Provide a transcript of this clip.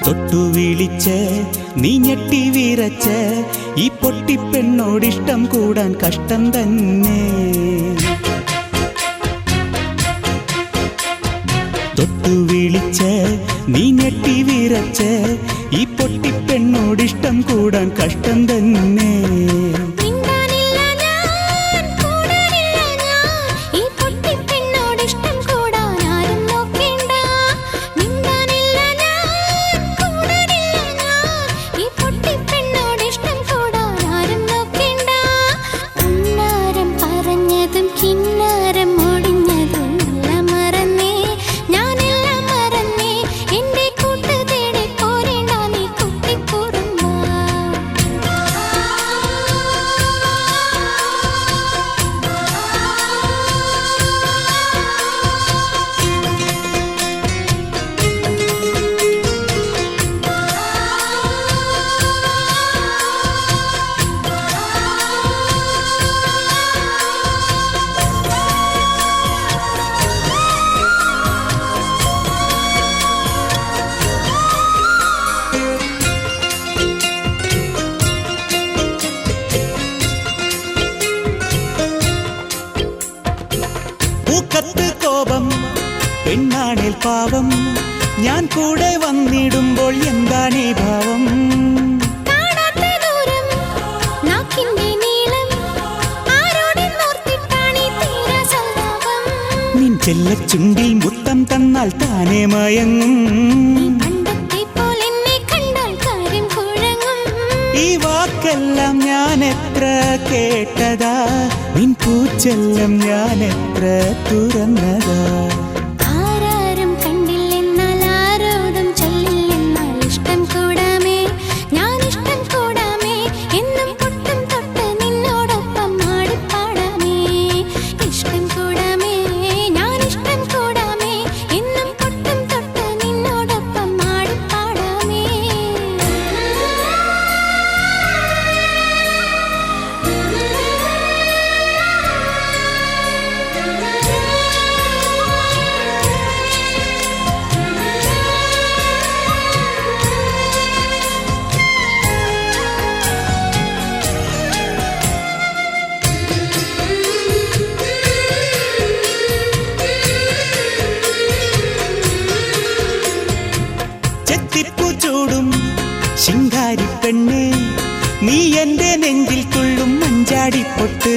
തൊട്ടു വിളിച്ച് നീ ഞെട്ടി വിറച്ച് ഈ പൊട്ടിപ്പെണ്ണോടിഷ്ടം കൂടാൻ കഷ്ടം തന്നെ. തൊട്ടു വിളിച്ച് നീ ഞെട്ടി വിറച്ച് ഈ പൊട്ടിപ്പെണ്ണോടിഷ്ടം കൂടാൻ കഷ്ടം തന്നെ. കോപം പെണ്ണാണേൽ പാവം, ഞാൻ കൂടെ വന്നിടുമ്പോൾ എന്താണീ ഭാവം? നിൻ ചെല്ലച്ചുണ്ടിൽ മുത്തം തന്നാൽ താനേ മയങ്ങും. ഈ വാക്കെല്ലാം ഞാൻ എത്ര കേട്ടതാ, നിൻ പൂച്ചെല്ലം ഞാൻ എത്ര തുറന്നതാ. ആരാരും കണ്ടില്ലെന്നാൽ ആരോടും ചൊല്ലില്ലെന്നാൽ ഇഷ്ടം കൂടാമേ, ഞാൻ ഇഷ്ടം കൂടാമേ, എന്നും പൊട്ടും തൊട്ട് നിന്നോടൊപ്പം ആടിപ്പാടാമേ. ഇഷ്ടം കൂടാമേ, ഞാൻ ഇഷ്ടം കൂടാമേ, എന്നും പൊട്ടും തൊട്ട് നിന്നോടൊപ്പം ആടിപ്പാടാമേ. ചൂടും ശിങ്കാരി പെണ്ണേ, നീ എന്റെ നെഞ്ചിൽ തുള്ളും മഞ്ചാടിപ്പൊട്ട്.